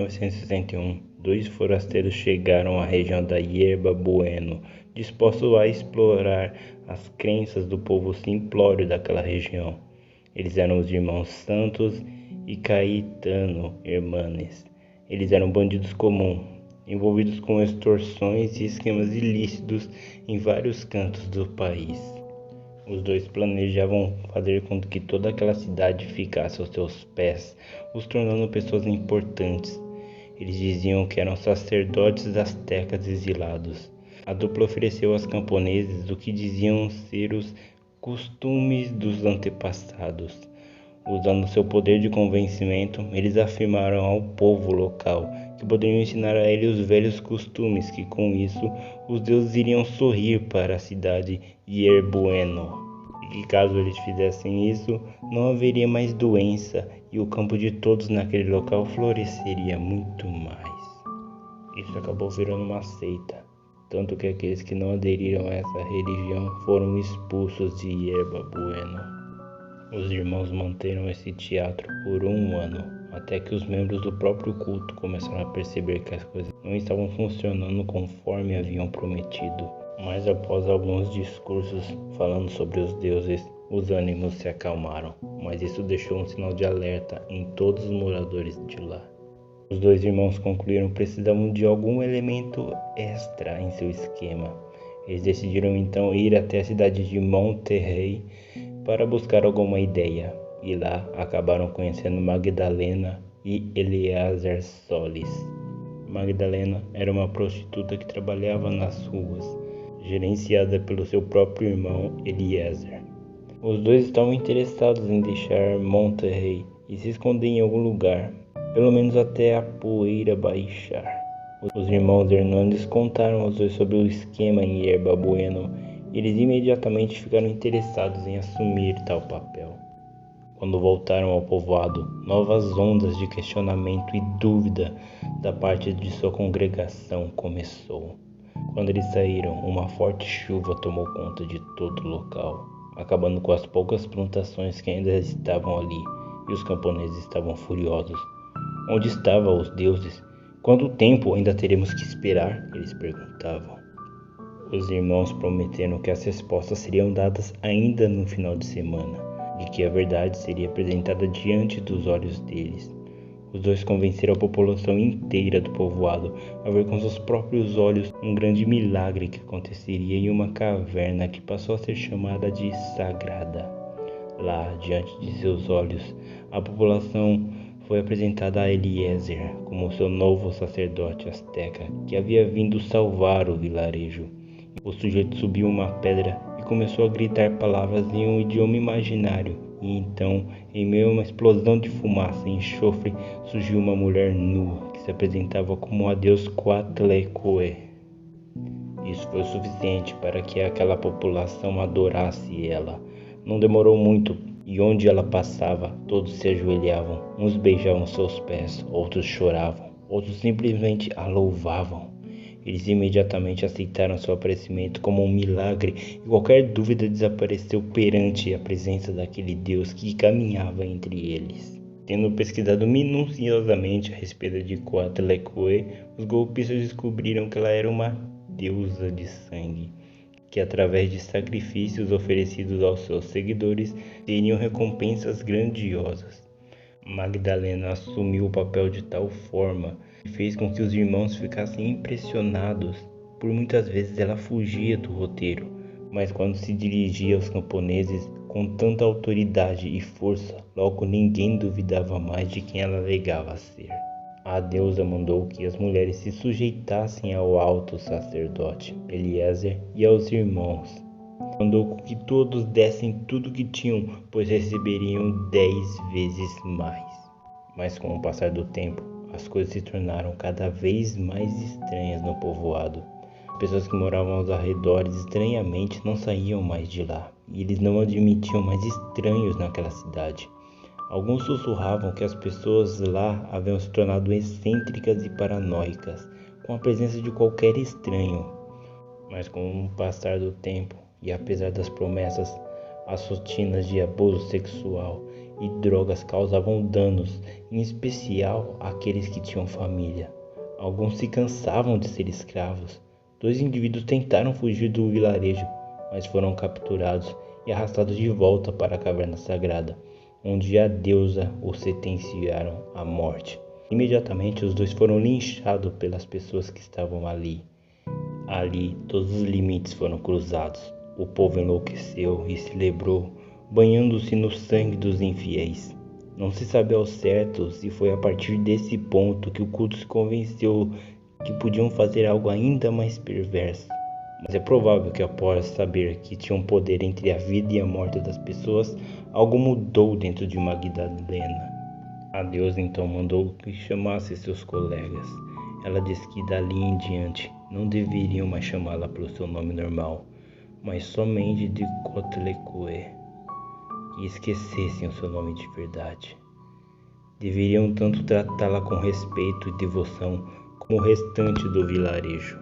1961, dois forasteiros chegaram à região da Yerba Buena, dispostos a explorar as crenças do povo simplório daquela região. Eles eram os irmãos Santos e Caetano Hermanes. Eles eram bandidos comuns, envolvidos com extorsões e esquemas ilícitos em vários cantos do país. Os dois planejavam fazer com que toda aquela cidade ficasse aos seus pés, os tornando pessoas importantes. Eles diziam que eram sacerdotes astecas exilados. A dupla ofereceu aos camponeses o que diziam ser os costumes dos antepassados. Usando seu poder de convencimento, eles afirmaram ao povo local que poderiam ensinar a ele os velhos costumes, que com isso os deuses iriam sorrir para a cidade de Yerbueno, e que caso eles fizessem isso, não haveria mais doença e o campo de todos naquele local floresceria muito mais. Isso acabou virando uma seita, tanto que aqueles que não aderiram a essa religião foram expulsos de Yerba Buena. Os irmãos manteram esse teatro por um ano, até que os membros do próprio culto começaram a perceber que as coisas não estavam funcionando conforme haviam prometido. Mas após alguns discursos falando sobre os deuses, os ânimos se acalmaram, mas isso deixou um sinal de alerta em todos os moradores de lá. Os dois irmãos concluíram que precisavam de algum elemento extra em seu esquema. Eles decidiram então ir até a cidade de Monterrey para buscar alguma ideia, e lá acabaram conhecendo Magdalena e Eliezer Solis. Magdalena era uma prostituta que trabalhava nas ruas, gerenciada pelo seu próprio irmão Eliezer. Os dois estavam interessados em deixar Monterrey e se esconder em algum lugar, pelo menos até a poeira baixar. Os irmãos Hernandes contaram aos dois sobre o esquema em Yerba Buena e eles imediatamente ficaram interessados em assumir tal papel. Quando voltaram ao povoado, novas ondas de questionamento e dúvida da parte de sua congregação começou. Quando eles saíram, uma forte chuva tomou conta de todo o local, acabando com as poucas plantações que ainda estavam ali, e os camponeses estavam furiosos. Onde estavam os deuses? Quanto tempo ainda teremos que esperar? Eles perguntavam. Os irmãos prometeram que as respostas seriam dadas ainda no final de semana, e que a verdade seria apresentada diante dos olhos deles. Os dois convenceram a população inteira do povoado a ver com seus próprios olhos um grande milagre que aconteceria em uma caverna que passou a ser chamada de Sagrada. Lá, diante de seus olhos, a população foi apresentada a Eliezer como seu novo sacerdote asteca que havia vindo salvar o vilarejo. O sujeito subiu uma pedra e começou a gritar palavras em um idioma imaginário. E então, em meio a uma explosão de fumaça e enxofre, surgiu uma mulher nua que se apresentava como a deus Coatlicue. Isso foi o suficiente para que aquela população adorasse ela. Não demorou muito, e onde ela passava, todos se ajoelhavam. Uns beijavam seus pés, outros choravam, outros simplesmente a louvavam. Eles imediatamente aceitaram seu aparecimento como um milagre e qualquer dúvida desapareceu perante a presença daquele Deus que caminhava entre eles. Tendo pesquisado minuciosamente a respeito de Coatlicue, os golpistas descobriram que ela era uma deusa de sangue, que através de sacrifícios oferecidos aos seus seguidores teriam recompensas grandiosas. Magdalena assumiu o papel de tal forma que fez com que os irmãos ficassem impressionados. Por muitas vezes ela fugia do roteiro, mas quando se dirigia aos camponeses com tanta autoridade e força, logo ninguém duvidava mais de quem ela alegava ser. A deusa mandou que as mulheres se sujeitassem ao alto sacerdote Eliezer e aos irmãos. Mandou que todos dessem tudo que tinham, pois receberiam 10 vezes mais. Mas com o passar do tempo, as coisas se tornaram cada vez mais estranhas no povoado. As pessoas que moravam aos arredores estranhamente não saíam mais de lá, e eles não admitiam mais estranhos naquela cidade. Alguns sussurravam que as pessoas lá haviam se tornado excêntricas e paranoicas, com a presença de qualquer estranho. Mas com o passar do tempo, e apesar das promessas, as rotinas de abuso sexual e drogas causavam danos, em especial àqueles que tinham família. Alguns se cansavam de ser escravos. 2 indivíduos tentaram fugir do vilarejo, mas foram capturados e arrastados de volta para a caverna sagrada, onde a deusa os sentenciaram à morte. Imediatamente os 2 foram linchados pelas pessoas que estavam ali. Ali todos os limites foram cruzados. O povo enlouqueceu e celebrou, banhando-se no sangue dos infiéis. Não se sabe ao certo se foi a partir desse ponto que o culto se convenceu que podiam fazer algo ainda mais perverso. Mas é provável que após saber que tinham poder entre a vida e a morte das pessoas, algo mudou dentro de Magdalena. A deusa então mandou que chamasse seus colegas. Ela disse que dali em diante não deveriam mais chamá-la pelo seu nome normal, mas somente de Coatlicue, e esquecessem o seu nome de verdade. Deveriam tanto tratá-la com respeito e devoção como o restante do vilarejo.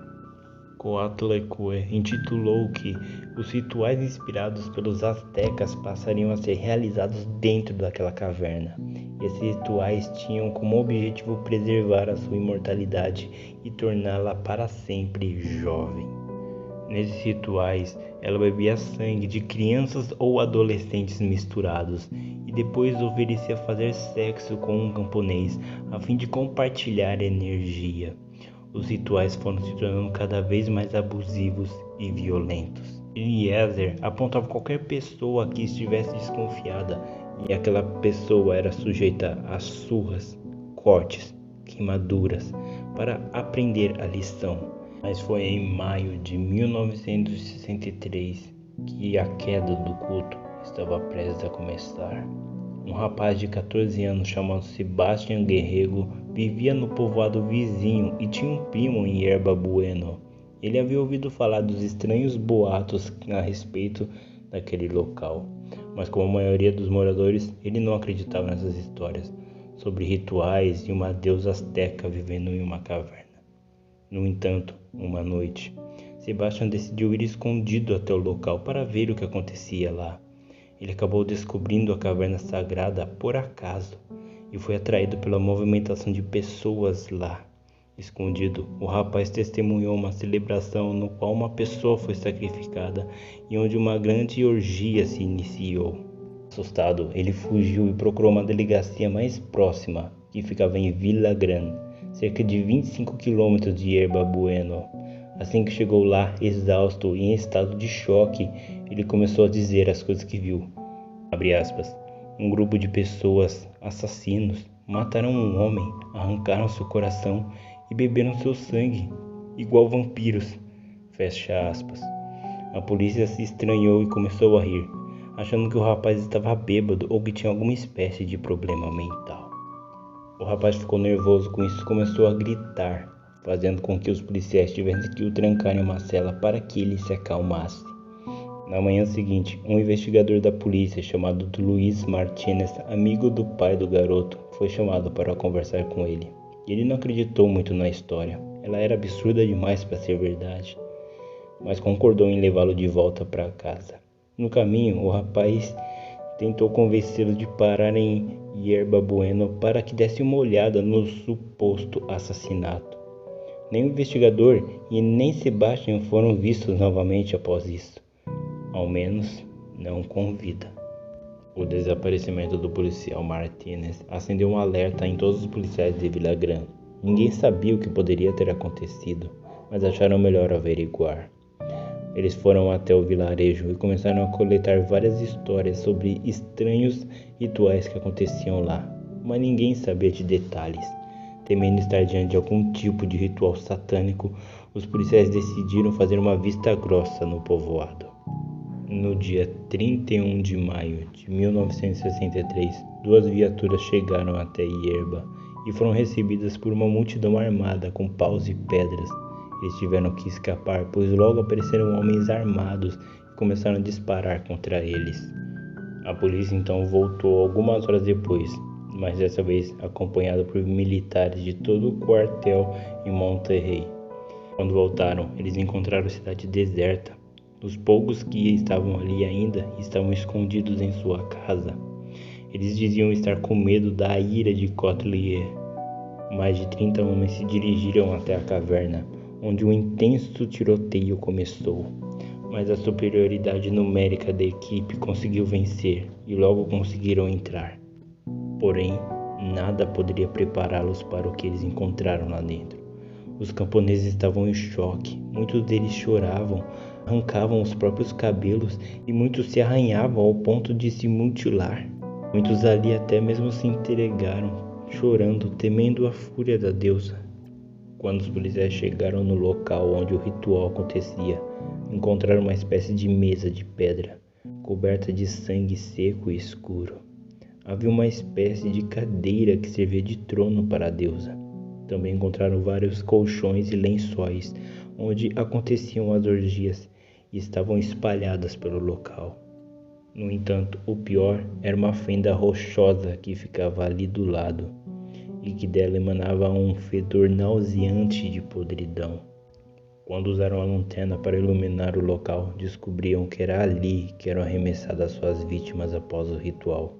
Coatlicue intitulou que os rituais inspirados pelos astecas passariam a ser realizados dentro daquela caverna. Esses rituais tinham como objetivo preservar a sua imortalidade e torná-la para sempre jovem. Nesses rituais, ela bebia sangue de crianças ou adolescentes misturados e depois oferecia fazer sexo com um camponês a fim de compartilhar energia. Os rituais foram se tornando cada vez mais abusivos e violentos. Eliezer apontava qualquer pessoa que estivesse desconfiada e aquela pessoa era sujeita a surras, cortes, queimaduras para aprender a lição. Mas foi em maio de 1963 que a queda do culto estava prestes a começar. Um rapaz de 14 anos chamado Sebastián Guerrero vivia no povoado vizinho e tinha um primo em Yerba Bueno. Ele havia ouvido falar dos estranhos boatos a respeito daquele local, mas como a maioria dos moradores, ele não acreditava nessas histórias sobre rituais e uma deusa asteca vivendo em uma caverna. No entanto, uma noite, Sebastián decidiu ir escondido até o local para ver o que acontecia lá. Ele acabou descobrindo a caverna sagrada por acaso e foi atraído pela movimentação de pessoas lá. Escondido, o rapaz testemunhou uma celebração no qual uma pessoa foi sacrificada e onde uma grande orgia se iniciou. Assustado, ele fugiu e procurou uma delegacia mais próxima, que ficava em Villa Grande, cerca de 25 quilômetros de Yerba Bueno. Assim que chegou lá, exausto e em estado de choque, ele começou a dizer as coisas que viu. Abre aspas. Um grupo de pessoas, assassinos, mataram um homem, arrancaram seu coração e beberam seu sangue, igual vampiros. Fecha aspas. A polícia se estranhou e começou a rir, achando que o rapaz estava bêbado ou que tinha alguma espécie de problema mental. O rapaz ficou nervoso com isso e começou a gritar, fazendo com que os policiais tivessem que o trancar em uma cela para que ele se acalmasse. Na manhã seguinte, um investigador da polícia chamado Luiz Martínez, amigo do pai do garoto, foi chamado para conversar com ele. Ele não acreditou muito na história, ela era absurda demais para ser verdade, mas concordou em levá-lo de volta para casa. No caminho, o rapaz tentou convencê-lo de parar em Yerba Bueno para que desse uma olhada no suposto assassinato. Nem o investigador e nem Sebastián foram vistos novamente após isso. Ao menos, não com vida. O desaparecimento do policial Martínez acendeu um alerta em todos os policiais de Villa Grande. Ninguém sabia o que poderia ter acontecido, mas acharam melhor averiguar. Eles foram até o vilarejo e começaram a coletar várias histórias sobre estranhos rituais que aconteciam lá, mas ninguém sabia de detalhes. Temendo estar diante de algum tipo de ritual satânico, os policiais decidiram fazer uma vista grossa no povoado. No dia 31 de maio de 1963, 2 viaturas chegaram até Yerba e foram recebidas por uma multidão armada com paus e pedras. Eles tiveram que escapar, pois logo apareceram homens armados e começaram a disparar contra eles. A polícia então voltou algumas horas depois, mas dessa vez acompanhada por militares de todo o quartel em Monterrey. Quando voltaram, eles encontraram a cidade deserta. Os poucos que estavam ali ainda estavam escondidos em sua casa. Eles diziam estar com medo da ira de Cotelier. Mais de 30 homens se dirigiram até a caverna, onde um intenso tiroteio começou. Mas a superioridade numérica da equipe conseguiu vencer e logo conseguiram entrar. Porém, nada poderia prepará-los para o que eles encontraram lá dentro. Os camponeses estavam em choque, muitos deles choravam, arrancavam os próprios cabelos e muitos se arranhavam ao ponto de se mutilar. Muitos ali até mesmo se entregaram, chorando, temendo a fúria da deusa. Quando os policiais chegaram no local onde o ritual acontecia, encontraram uma espécie de mesa de pedra, coberta de sangue seco e escuro. Havia uma espécie de cadeira que servia de trono para a deusa. Também encontraram vários colchões e lençóis, onde aconteciam as orgias, e estavam espalhadas pelo local. No entanto, o pior era uma fenda rochosa que ficava ali do lado, e que dela emanava um fedor nauseante de podridão. Quando usaram a lanterna para iluminar o local, descobriam que era ali que eram arremessadas suas vítimas após o ritual.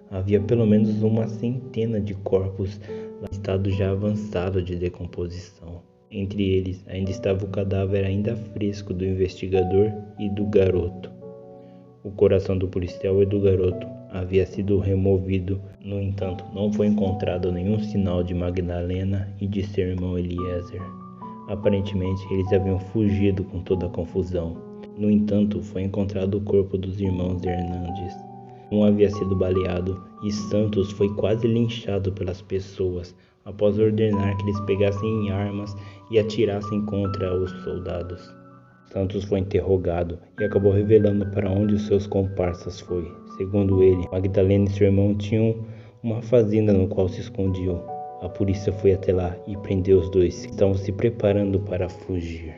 Havia pelo menos uma centena de corpos em estado já avançado de decomposição. Entre eles ainda estava o cadáver ainda fresco do investigador e do garoto. O coração do policial e do garoto havia sido removido. No entanto, não foi encontrado nenhum sinal de Magdalena e de seu irmão Eliezer. Aparentemente, eles haviam fugido com toda a confusão. No entanto, foi encontrado o corpo dos irmãos Hernandes. Um havia sido baleado e Santos foi quase linchado pelas pessoas após ordenar que eles pegassem armas e atirassem contra os soldados. Santos foi interrogado e acabou revelando para onde os seus comparsas foi. Segundo ele, Magdalena e seu irmão tinham uma fazenda no qual se escondiam. A polícia foi até lá e prendeu os dois, que estavam se preparando para fugir.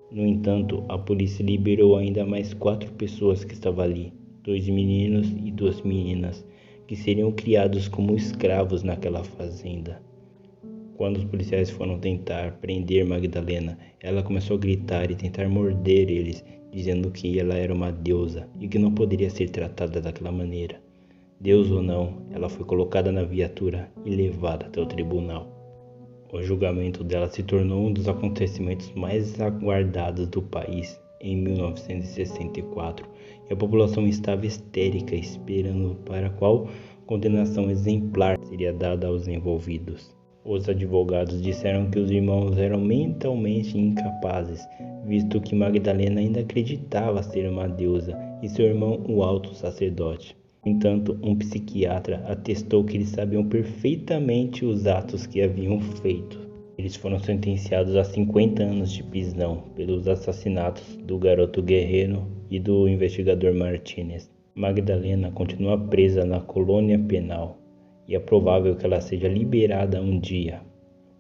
No entanto, a polícia liberou ainda mais 4 pessoas que estavam ali, 2 meninos e 2 meninas, que seriam criados como escravos naquela fazenda. Quando os policiais foram tentar prender Magdalena, ela começou a gritar e tentar morder eles, dizendo que ela era uma deusa e que não poderia ser tratada daquela maneira. Deus ou não, ela foi colocada na viatura e levada até o tribunal. O julgamento dela se tornou um dos acontecimentos mais aguardados do país em 1964 e a população estava histérica esperando para qual condenação exemplar seria dada aos envolvidos. Os advogados disseram que os irmãos eram mentalmente incapazes, visto que Magdalena ainda acreditava ser uma deusa e seu irmão o alto sacerdote. No entanto, um psiquiatra atestou que eles sabiam perfeitamente os atos que haviam feito. Eles foram sentenciados a 50 anos de prisão pelos assassinatos do garoto Guerreiro e do investigador Martínez. Magdalena continua presa na colônia penal e é provável que ela seja liberada um dia.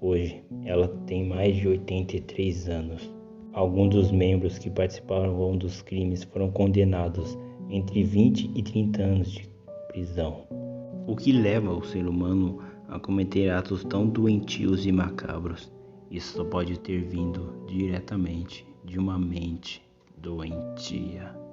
Hoje, ela tem mais de 83 anos. Alguns dos membros que participavam dos crimes foram condenados entre 20 e 30 anos de prisão. O que leva o ser humano a cometer atos tão doentios e macabros? Isso só pode ter vindo diretamente de uma mente doentia.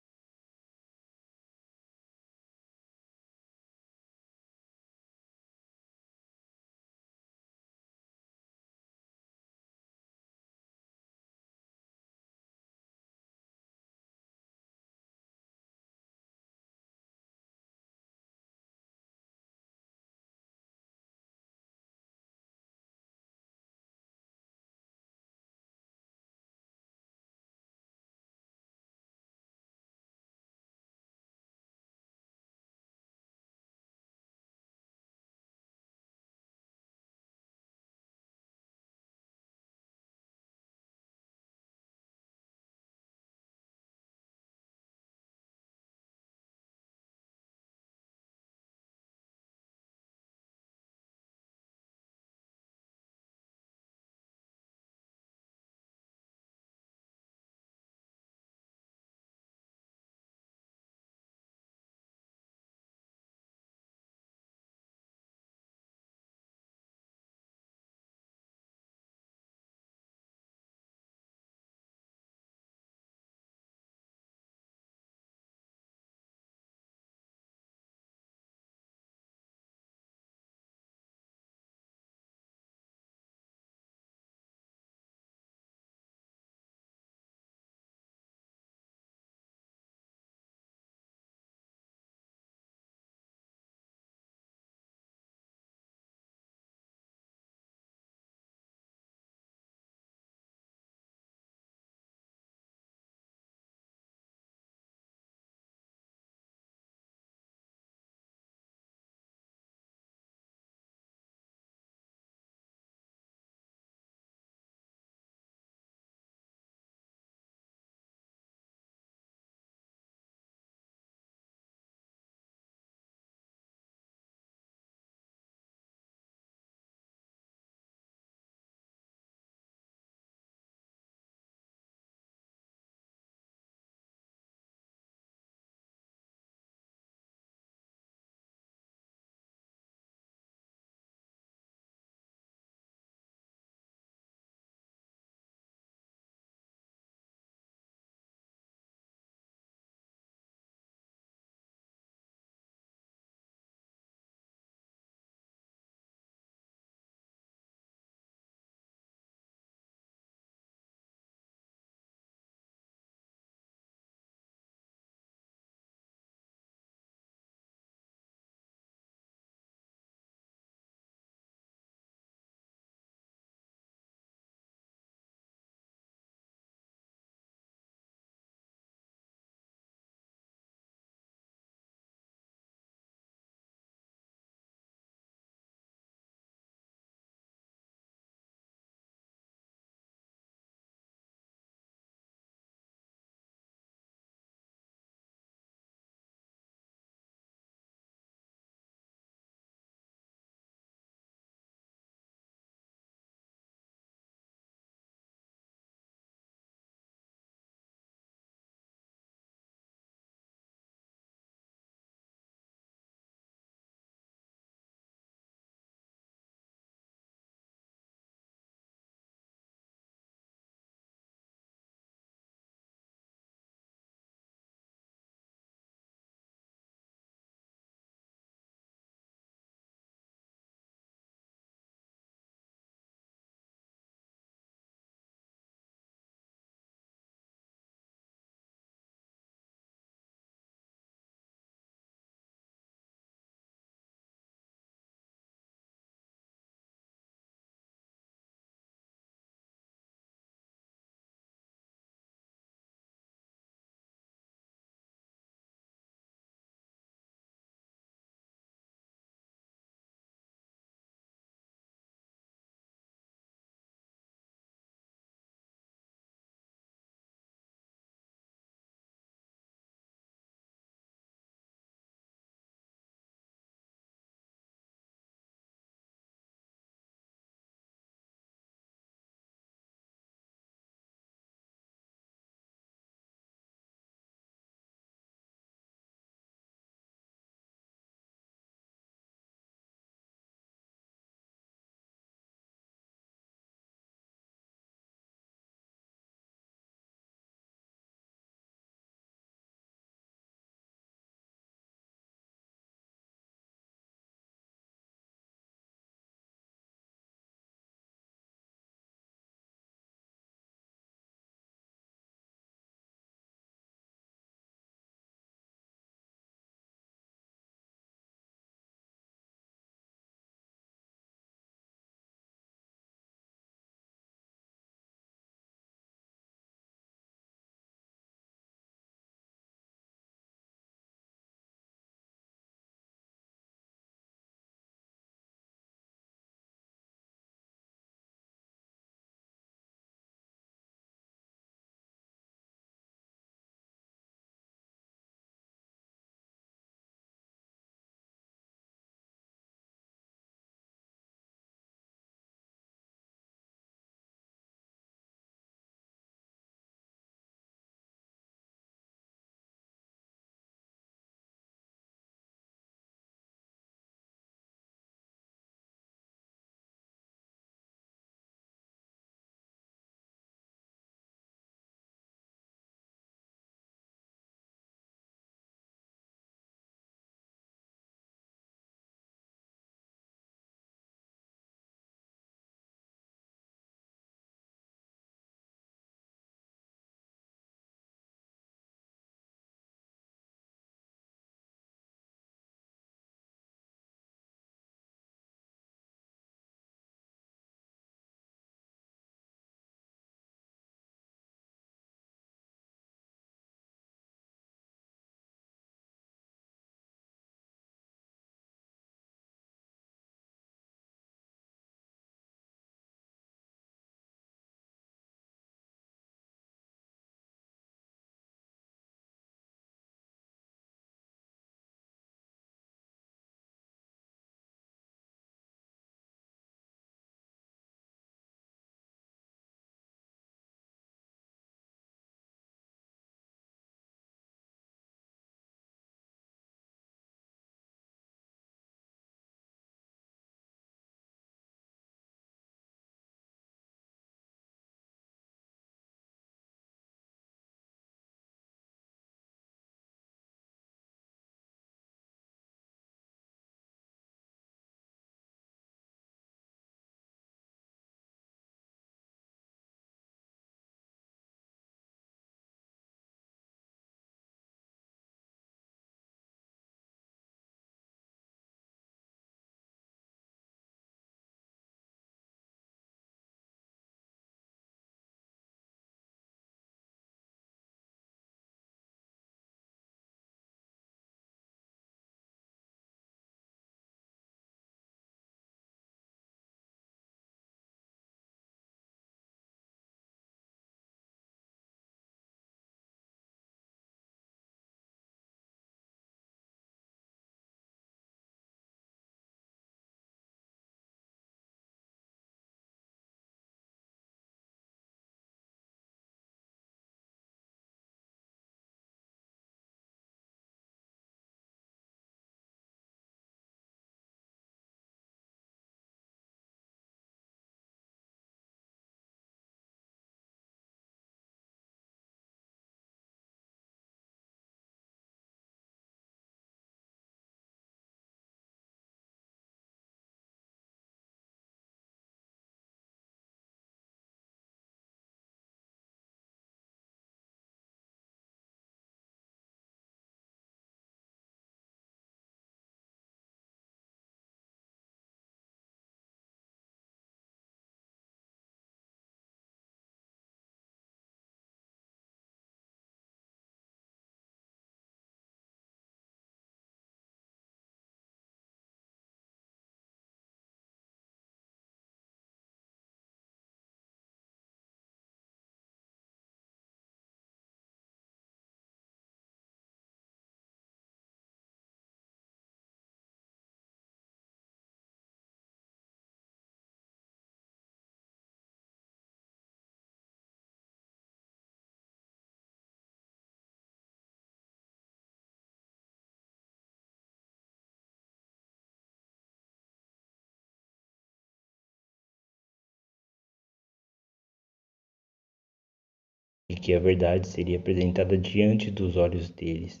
e que a verdade seria apresentada diante dos olhos deles.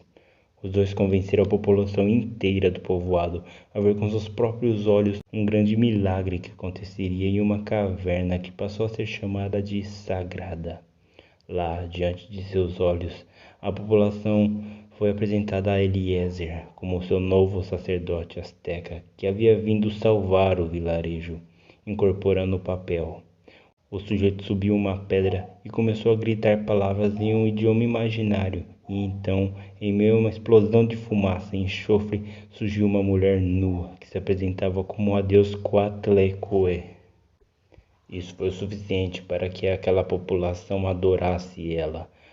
Os dois convenceram a população inteira do povoado a ver com seus próprios olhos um grande milagre que aconteceria em uma caverna que passou a ser chamada de Sagrada. Lá, diante de seus olhos, a população foi apresentada a Eliezer como seu novo sacerdote asteca que havia vindo salvar o vilarejo, incorporando o papel. O sujeito subiu uma pedra e começou a gritar palavras em um idioma imaginário, e então, em meio a uma explosão de fumaça e enxofre, surgiu uma mulher nua que se apresentava como a deus Coatlicue. Isso foi o suficiente para que aquela população adorasse ela.